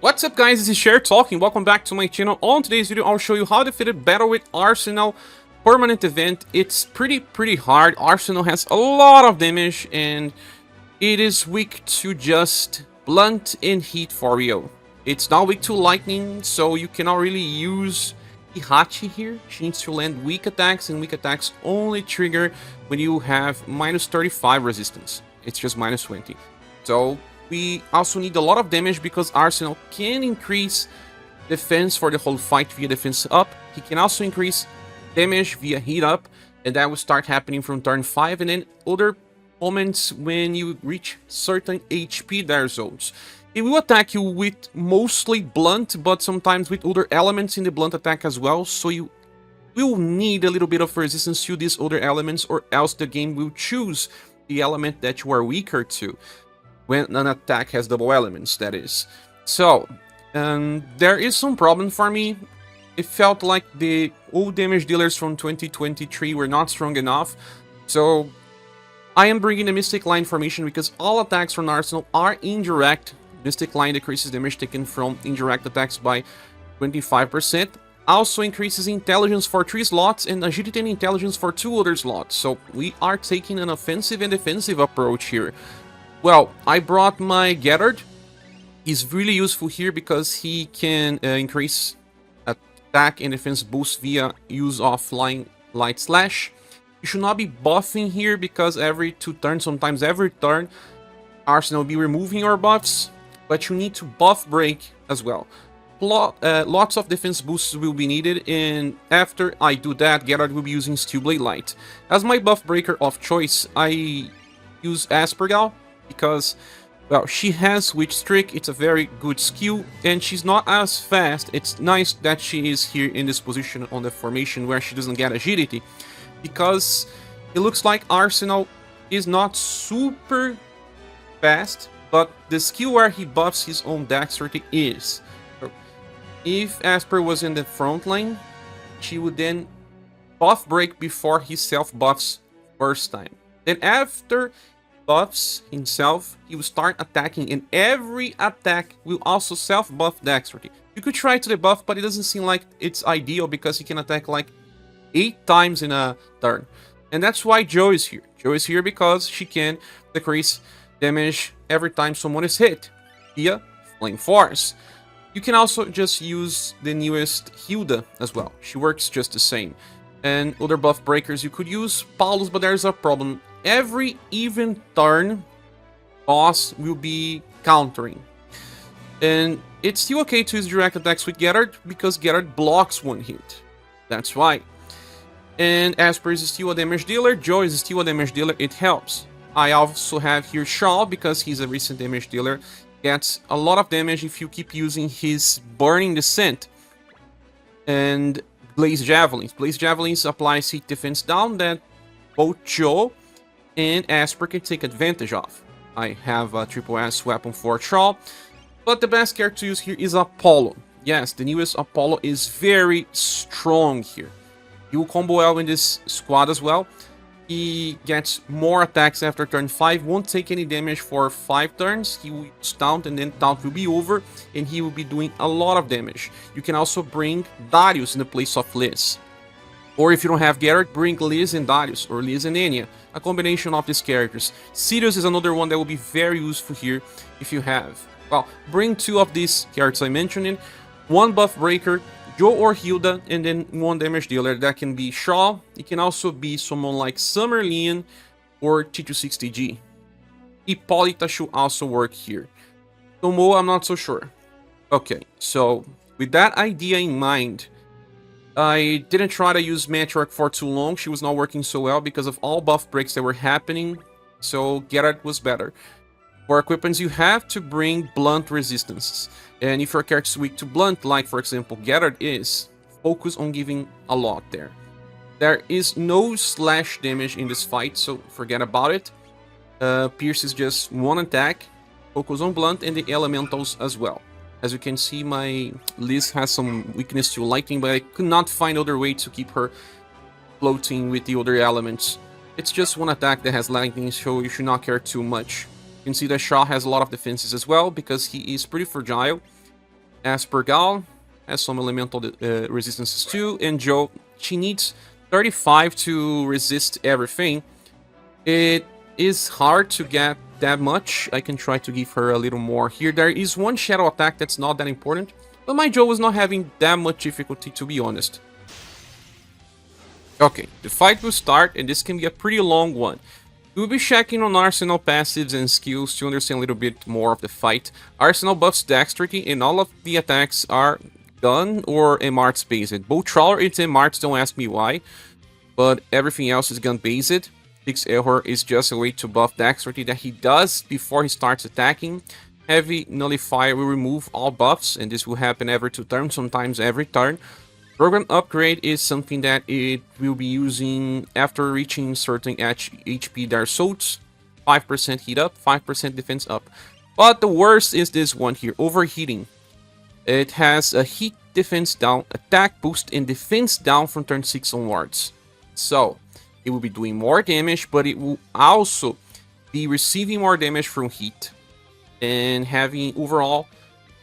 What's up guys, this is Cher talking, welcome back to my channel. On today's video I'll show you how to defeat Battle with Arsenal permanent event. It's pretty hard. Arsenal has a lot of damage and it is weak to just blunt and heat for real. It's not weak to lightning, so you cannot really use Hihachi here. She needs to land weak attacks, and weak attacks only trigger when you have minus 35 resistance. It's just minus 20. So we also need a lot of damage because Arsenal can increase defense for the whole fight via defense up. He can also increase damage via heat up, and that will start happening from turn 5 and then other moments when you reach certain HP dire zones. It will attack you with mostly blunt, but sometimes with other elements in the blunt attack as well, so you will need a little bit of resistance to these other elements, or else the game will choose the element that you are weaker to. When an attack has double elements, that is. So, there is some problem for me. It felt like the old damage dealers from 2023 were not strong enough. So, I am bringing the Mystic Line formation because all attacks from Arsenal are indirect. Mystic Line decreases damage taken from indirect attacks by 25%. Also increases intelligence for 3 slots and agility and intelligence for 2 other slots. So, we are taking an offensive and defensive approach here. Well, I brought my Gerard. He's really useful here because he can increase attack and defense boost via use of Flying Light Slash. You should not be buffing here because every 2 turns, sometimes every turn, Arsenal will be removing your buffs, but you need to buff break as well. Lots of defense boosts will be needed, and after I do that, Gerard will be using Steel Blade Light. As my buff breaker of choice, I use ScherBR, because, well, she has Witch Streak, it's a very good skill, and she's not as fast. It's nice that she is here in this position on the formation where she doesn't get agility, because it looks like Arsenal is not super fast, but the skill where he buffs his own dexterity is. So if Asper was in the front line, she would then buff break before he self-buffs first time. Then after buffs himself, he will start attacking, and every attack will also self-buff dexterity. You could try to debuff, but it doesn't seem like it's ideal because he can attack like 8 times in a turn. And that's why Jo is here. Jo is here because she can decrease damage every time someone is hit via Flame Force. You can also just use the newest Hilda as well. She works just the same. And other buff breakers you could use Paulus, but there's a problem. Every even turn, boss will be countering. And it's still okay to use direct attacks with Gerard because Gerard blocks 1 hit. That's why. And Asper is still a damage dealer, Jo is still a damage dealer, it helps. I also have here Charl because he's a recent damage dealer. Gets a lot of damage if you keep using his Burning Descent. And Blaze Javelins. Blaze Javelins applies heat defense down that both Jo and Asper can take advantage of. I have a triple S weapon for Charl, but the best character to use here is Apollo. Yes, the newest Apollo is very strong here. He will combo well in this squad as well. He gets more attacks after turn 5, won't take any damage for 5 turns. He will use taunt, and then taunt will be over, and he will be doing a lot of damage. You can also bring Darius in the place of Liz. Or if you don't have Gerard, bring Liz and Darius, or Liz and Anya. A combination of these characters. Sirius is another one that will be very useful here if you have. Well, bring 2 of these characters I mentioned, 1 buff breaker, Jo or Hilda, and then 1 damage dealer. That can be Charl. It can also be someone like Summer Leon or T260G. Hippolyta should also work here. Tomo, I'm not so sure. Okay, so with that idea in mind, I didn't try to use Matriarch for too long. She was not working so well because of all buff breaks that were happening. So Gerard was better. For equipments, you have to bring blunt resistances. And if your character is weak to blunt, like for example Gerard is, focus on giving a lot there. There is no slash damage in this fight, so forget about it. Pierce is just 1 attack. Focus on blunt and the elementals as well. As you can see, my Liz has some weakness to lightning, but I could not find other way to keep her floating with the other elements. It's just 1 attack that has lightning, so you should not care too much. You can see that Charl has a lot of defenses as well, because he is pretty fragile. Aspergal has some elemental resistances too, and Jo, she needs 35 to resist everything. It is hard to get that much. I can try to give her a little more here. There is one shadow attack that's not that important, but my Jo was not having that much difficulty, to be honest. Okay, the fight will start, and this can be a pretty long one. We'll be checking on Arsenal passives and skills to understand a little bit more of the fight. Arsenal buffs dexterity, and all of the attacks are gun or MRs based. Both Charl and MRs, don't ask me why, but everything else is gun based. Fixed Error is just a way to buff dexterity that he does before he starts attacking. Heavy Nullifier will remove all buffs, and this will happen every 2 turns, sometimes every turn. Program Upgrade is something that it will be using after reaching certain HP Dark Souls. 5% heat up, 5% defense up. But the worst is this one here, Overheating. It has a heat defense down, attack boost, and defense down from turn 6 onwards. So, it will be doing more damage, but it will also be receiving more damage from heat and having overall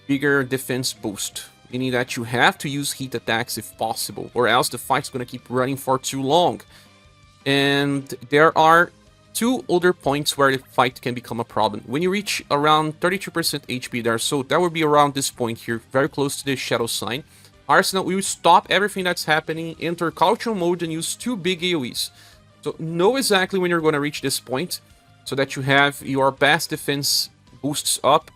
bigger defense boost. Meaning that you have to use heat attacks if possible, or else the fight's gonna keep running for too long. And there are 2 other points where the fight can become a problem. When you reach around 32% HP there, so that would be around this point here, very close to the shadow sign. Arsenal will stop everything that's happening, enter caution mode, and use 2 big AoEs. So know exactly when you're gonna reach this point, so that you have your best defense boosts up.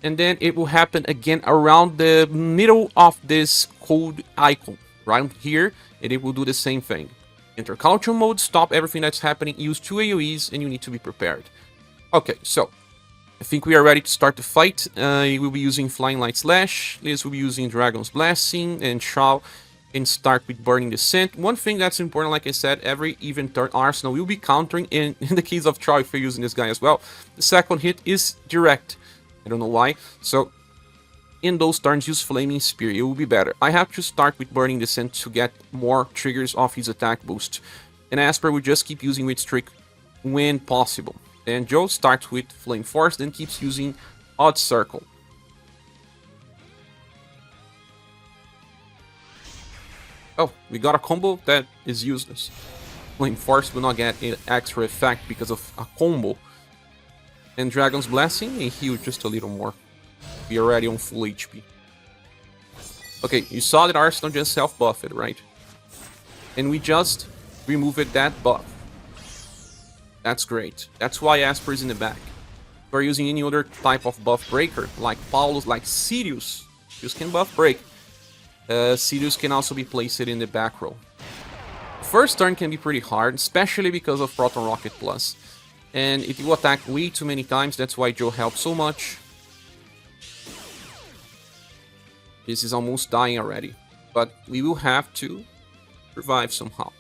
And then it will happen again around the middle of this cold icon, right here, and it will do the same thing. Enter caution mode, stop everything that's happening, use 2 AoEs, and you need to be prepared. Okay, so I think we are ready to start the fight. We will be using Flying Light Slash, Liz will be using Dragon's Blessing, and Charl can start with Burning Descent. One thing that's important, like I said, every even turn Arsenal will be countering, and in the case of Charl, if you're using this guy as well, the second hit is direct. I don't know why. So, in those turns, use Flaming Spear. It will be better. I have to start with Burning Descent to get more triggers off his attack boost. And Asper will just keep using Witch Trick when possible. And Jo starts with Flame Force, then keeps using Odd Circle. Oh, we got a combo that is useless. Flame Force will not get an extra effect because of a combo. And Dragon's Blessing, and heal just a little more. Be already on full HP. Okay, you saw that Arsenal just self-buffed, right? And we just removed that buff. That's great. That's why Asper is in the back. If we're using any other type of buff breaker, like Paulus, like Sirius, just can buff break. Sirius can also be placed in the back row. First turn can be pretty hard, especially because of Proton Rocket Plus. And if you attack way too many times, that's why Jo helps so much. This is almost dying already. But we will have to survive somehow.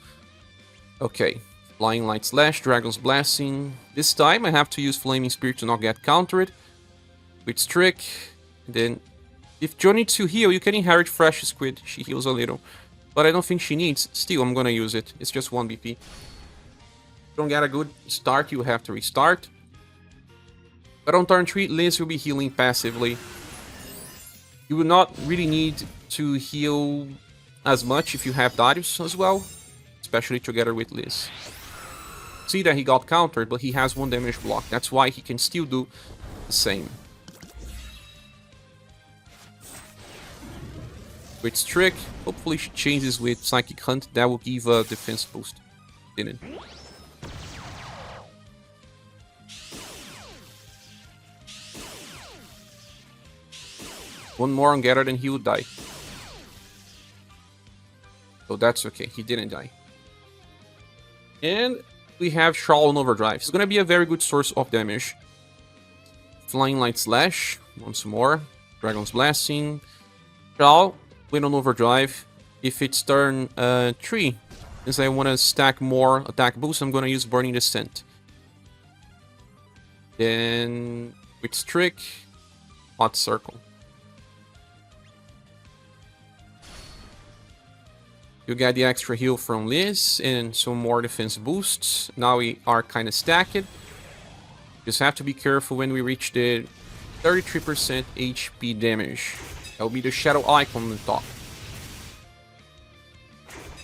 Okay. Flying Light Slash, Dragon's Blessing. This time I have to use Flaming Spear to not get countered. With Trick. Then, if Jo needs to heal, you can inherit Fresh Squid. She heals a little. But I don't think she needs. Still, I'm gonna use it. It's just 1 BP. Don't get a good start, you have to restart. But on turn 3, Liz will be healing passively. You will not really need to heal as much if you have Darius as well, especially together with Liz. See that he got countered, but he has 1 damage block. That's why he can still do the same. With Trick, hopefully she changes with Psychic Hunt. That will give a defense boost. Didn't. One more on Gerard and he would die. So that's okay, he didn't die. And we have Charl on Overdrive. It's gonna be a very good source of damage. Flying Light Slash, once more. Dragon's Blessing. Charl went on Overdrive. If it's turn 3, since I want to stack more attack boost, I'm gonna use Burning Descent. Then with Trick, Hot Circle. You get the extra heal from Liz and some more defense boosts. Now we are kind of stacked. Just have to be careful when we reach the 33% HP damage. That will be the shadow icon on the top.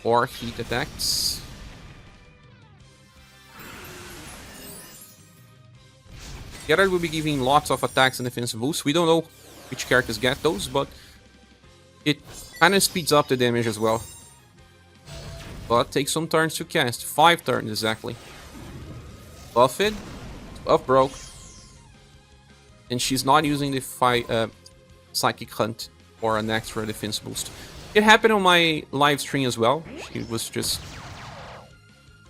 Or heat attacks. Gerard will be giving lots of attacks and defense boosts. We don't know which characters get those, but it kind of speeds up the damage as well. But takes some turns to cast. 5 turns exactly. Buff it. Buff broke. And she's not using the Psychic Hunt or an extra defense boost. It happened on my live stream as well. She was just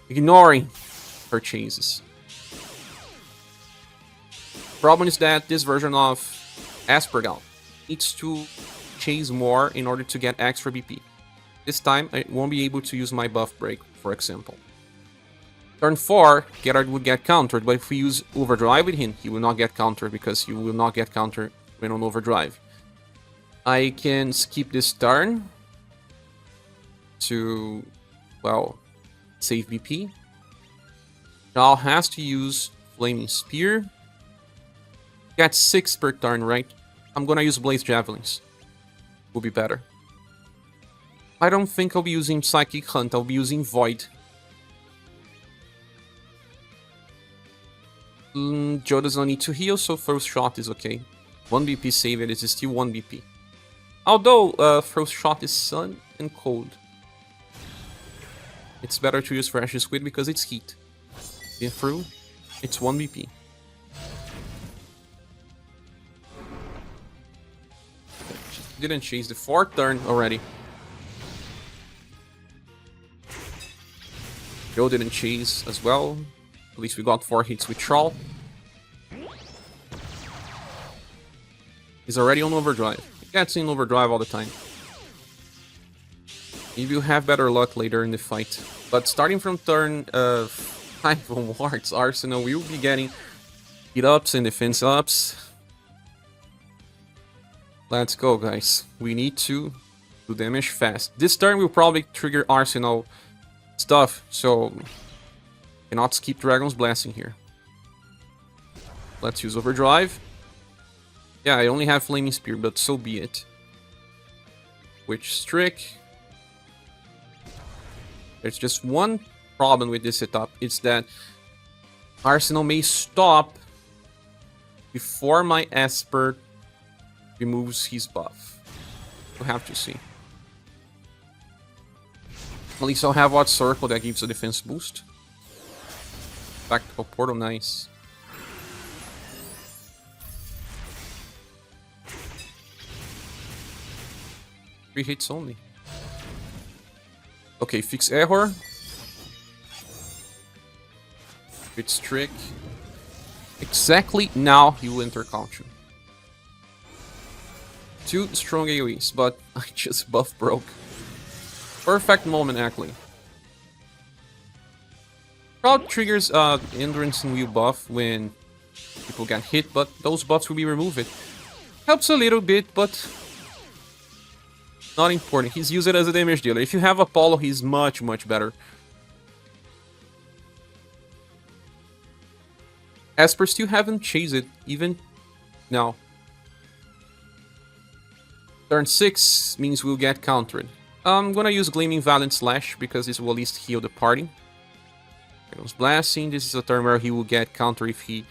ignoring her chases. Problem is that this version of ScherBR needs to chase more in order to get extra BP. This time I won't be able to use my buff break, for example. Turn 4, Gerard would get countered, but if we use Overdrive with him, he will not get countered because he will not get countered when on Overdrive. I can skip this turn to, well, save BP. Charl has to use Flaming Spear. Get 6 per turn, right? I'm gonna use Blaze Javelins. Will be better. I don't think I'll be using Psychic Hunt, I'll be using Void. Joe does not need to heal, so First Shot is okay. 1 BP save, it is still 1 BP. Although First Shot is sun and cold. It's better to use Fresh Squid because it's heat. Get through, it's 1 BP. She didn't chase the 4th turn already. Joe didn't chase as well. At least we got 4 hits with Charl. He's already on Overdrive. He gets in Overdrive all the time. Maybe you'll have better luck later in the fight. But starting from turn 5 onwards, Arsenal will be getting hit ups and defense ups. Let's go, guys. We need to do damage fast. This turn will probably trigger Arsenal stuff, so cannot skip Dragon's Blessing here. Let's use Overdrive. Yeah, I only have Flaming Spear, but so be it. Witch Streak. There's just one problem with this setup. It's that Arsenal may stop before my Esper removes his buff. We'll have to see. At least I'll have Watch Circle that gives a defense boost. Tactical Portal, nice. Three hits only. Okay, fix error. It's trick. Exactly now he will enter caution. 2 strong AoEs, but I just buff broke. Perfect moment, actually. Crowd triggers endurance and wheel buff when people get hit, but those buffs will be removed. Helps a little bit, but not important. He's used it as a damage dealer. If you have Apollo, he's much, much better. Esper still haven't chased it, even now. Turn 6 means we'll get countered. I'm gonna use Gleaming Valiant Slash because this will at least heal the party. Dragon's Blessing, this is a turn where he will get counter if he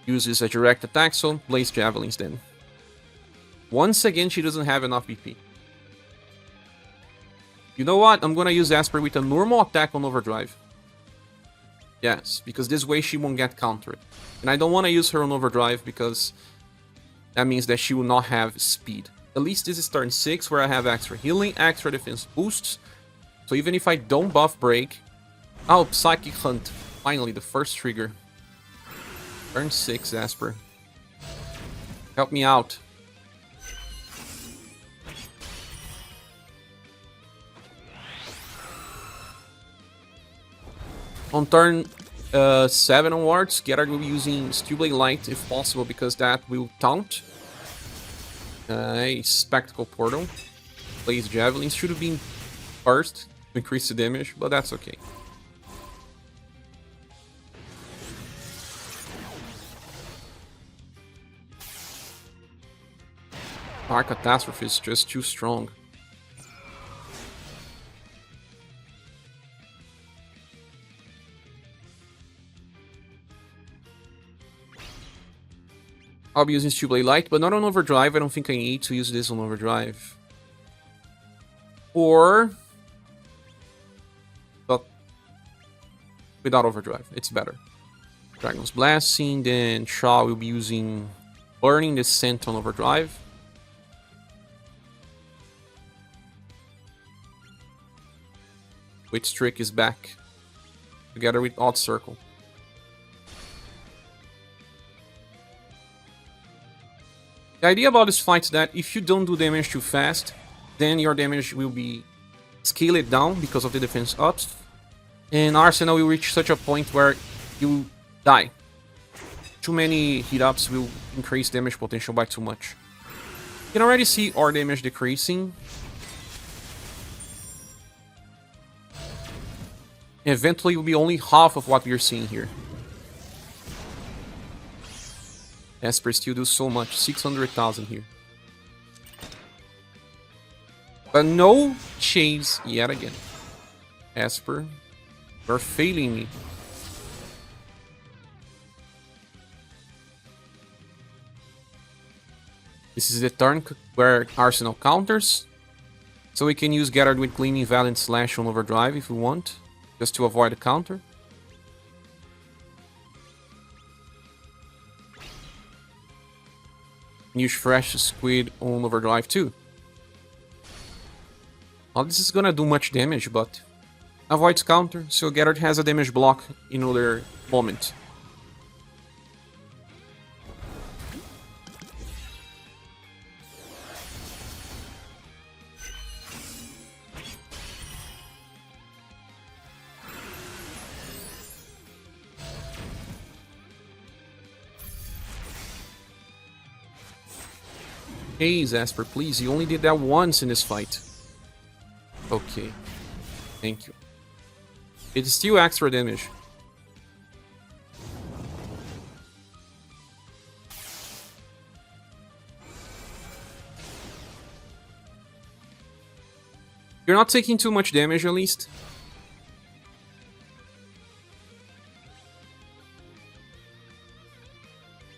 uses a direct attack, so Blaze Javelins then. Once again, she doesn't have enough BP. You know what? I'm gonna use Esper with a normal attack on Overdrive. Yes, because this way she won't get countered. And I don't want to use her on Overdrive because that means that she will not have speed. At least this is turn 6 where I have extra healing, extra defense boosts. So even if I don't buff break... Oh, Psychic Hunt. Finally, the first trigger. Turn 6, Esper. Help me out. On turn 7 onwards, Gerard will be using Steel Blade Light if possible because that will taunt. A Spectacle Portal. Blaze Javelins should have been first to increase the damage, but that's okay. Our Catastrophe is just too strong. I'll be using Steel Blade Light, but not on Overdrive. I don't think I need to use this on Overdrive. Or... but without Overdrive, it's better. Dragon's Blasting, then Charl will be using Burning Descent on Overdrive. Witch Trick is back, together with Odd Circle. The idea about this fight is that if you don't do damage too fast, then your damage will be scaled down because of the defense ups, and Arsenal will reach such a point where you die. Too many hit ups will increase damage potential by too much. You can already see our damage decreasing. Eventually it will be only half of what we are seeing here. Esper still do so much, 600,000 here. But no chase yet again. Esper, you're failing me. This is the turn where Arsenal counters. So we can use Gerard with Gleaming Valiant Slash on Overdrive if we want, just to avoid the counter. Use Fresh Squid on Overdrive too. Well, this is gonna do much damage, but avoids counter, so Gerard has a damage block in another moment. Hey, Zasper, please. You only did that once in this fight. Okay. Thank you. It's still extra damage. You're not taking too much damage, at least.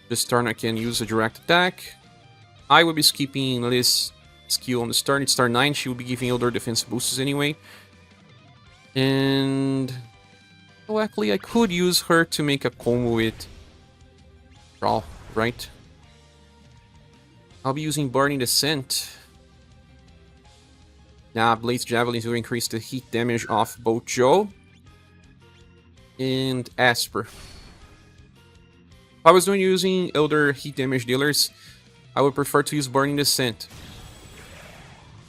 This turn I can use a direct attack. I will be skipping this skill on the turn. It's turn 9. She will be giving other defense boosts anyway. And... well, actually, I could use her to make a combo with Charl, right? I'll be using Burning Descent. Now, Blaze Javelins will increase the hit damage of both Joe and Esper. If I was doing using other hit damage dealers, I would prefer to use Burning Descent.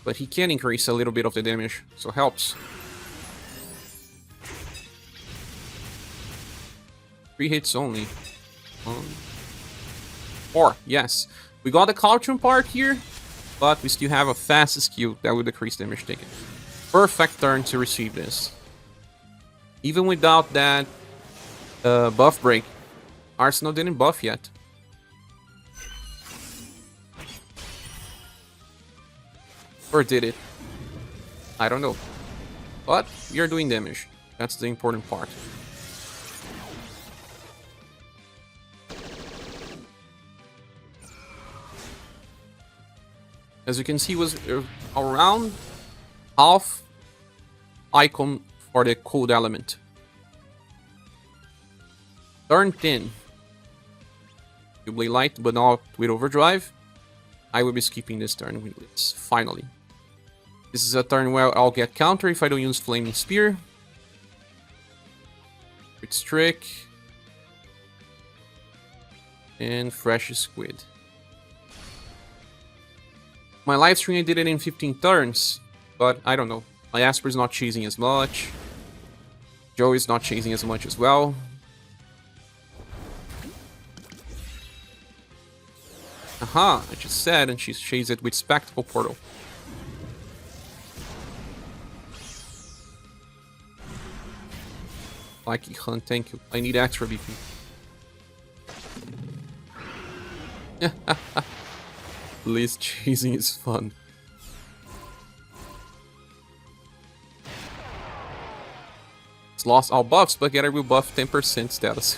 But he can increase a little bit of the damage, so helps. 3 hits only. 4, yes. We got the caution part here, but we still have a fast skill that will decrease damage taken. Perfect turn to receive this. Even without that buff break, Arsenal didn't buff yet. Or did it? I don't know. But we are doing damage. That's the important part. As you can see, was around half icon for the cold element. Turn 10. You play light, but not with overdrive. I will be skipping this turn with this, finally. This is a turn where I'll get counter if I don't use Flaming Spear. With Strick. And Fresh Squid. My live stream I did it in 15 turns, but I don't know. My Asper's not chasing as much. Joe is not chasing as much as well. Aha, I just said, and she chased it with Spectacle Portal. Lucky Hunt, thank you. I need extra BP. List chasing is fun. It's lost all buffs, but Gerard will buff 10% status.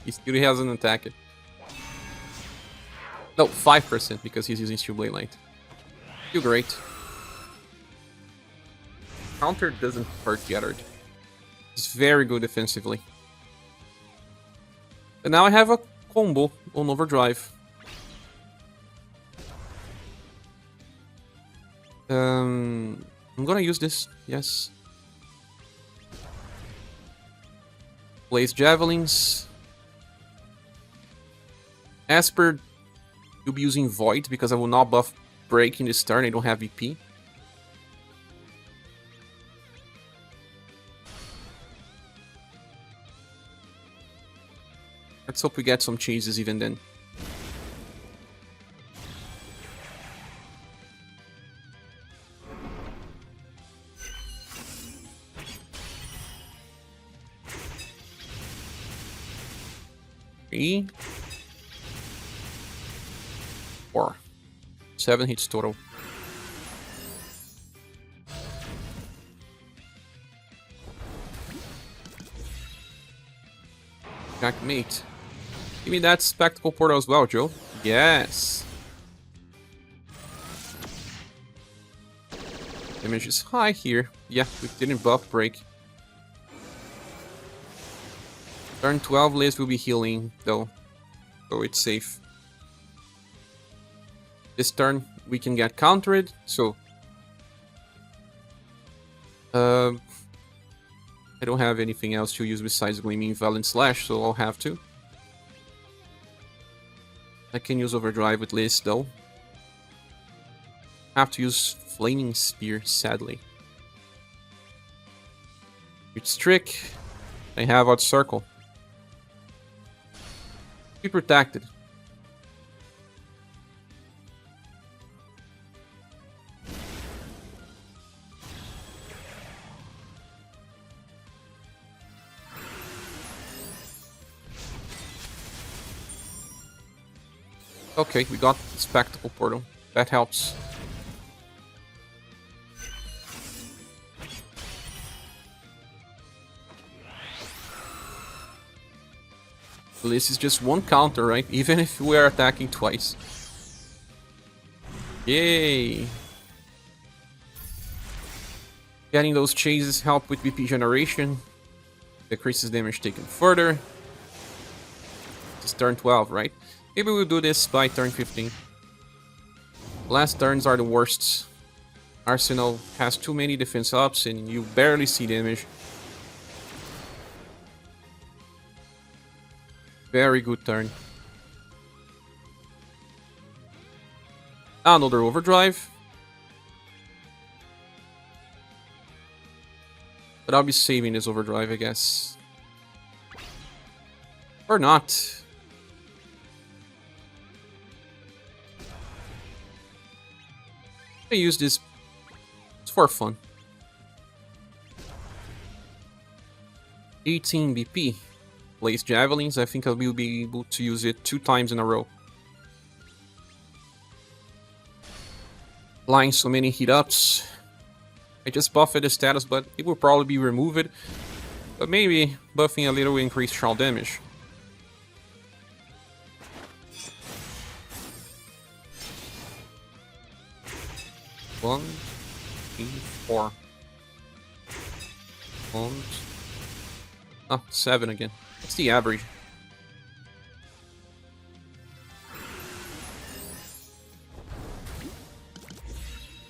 He still has an attack. No, 5% because he's using Steel Blade Light. Still great. Counter doesn't hurt Gerard. It's very good defensively. And now I have a combo on Overdrive. I'm gonna use this, yes. Blaze Javelins. Esper, you'll be using Void because I will not buff Breaking this turn, I don't have VP. Let's hope we get some chases even then. Three. 4. 7 hits total. Checkmate. Give me that Spectacle Portal as well, Joe. Yes. Damage is high here. Yeah, we didn't buff break. Turn 12, Liz will be healing, though. So it's safe. This turn, we can get countered, so... I don't have anything else to use besides Gleaming Valiant Slash, so I'll have to. I can use Overdrive with Liz, though. Have to use Flaming Spear, sadly. It's Trick. I have Out Circle. Be protected. Okay, we got the Spectacle Portal. That helps. Well, this is just one counter, right? Even if we are attacking twice. Yay! Getting those chases help with VP generation. Decreases damage taken further. It's turn 12, right? Maybe we'll do this by turn 15. Last turns are the worst. Arsenal has too many defense ups and you barely see damage. Very good turn. Another Overdrive. But I'll be saving this Overdrive, I guess. Or not. I use this. It's for fun. 18 BP. Blaze Javelins. I think I will be able to use it 2 times in a row. Applying so many heat ups. I just buffed the status, but it will probably be removed. But maybe buffing a little will increase Charl damage. One, 3, 4. 1. Oh, 7 again. What's the average?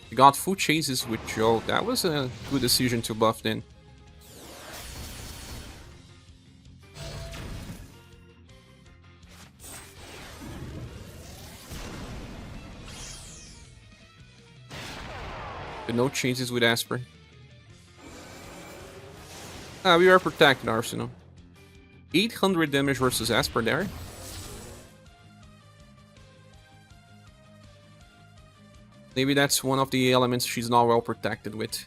We got full chases with Joe. That was a good decision to buff then. But no chases with Asper. Ah, we are protected, Arsenal. 800 damage versus Asper there. Maybe that's one of the elements she's not well protected with.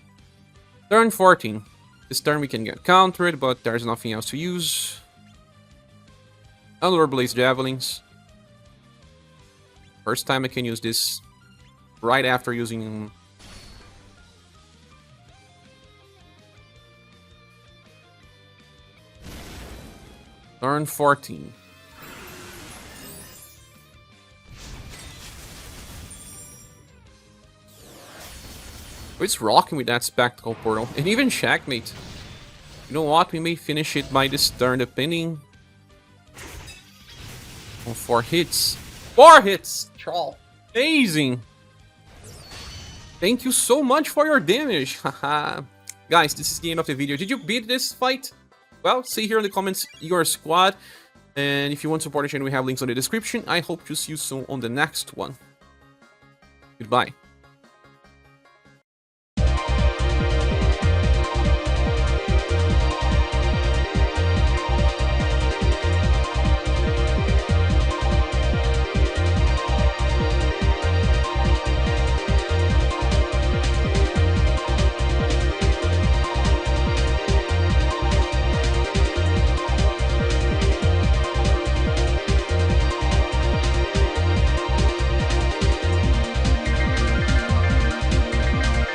Turn 14. This turn we can get countered, but there's nothing else to use. Another Blaze Javelins. First time I can use this right after using... Turn 14. It's rocking with that Spectacle Portal. And even Checkmate. You know what? We may finish it by this turn, depending on 4 hits. 4 hits! Charl. Amazing! Thank you so much for your damage. Haha. Guys, this is the end of the video. Did you beat this fight? Well, say here in the comments your squad. And if you want to support the channel, we have links on the description. I hope to see you soon on the next one. Goodbye.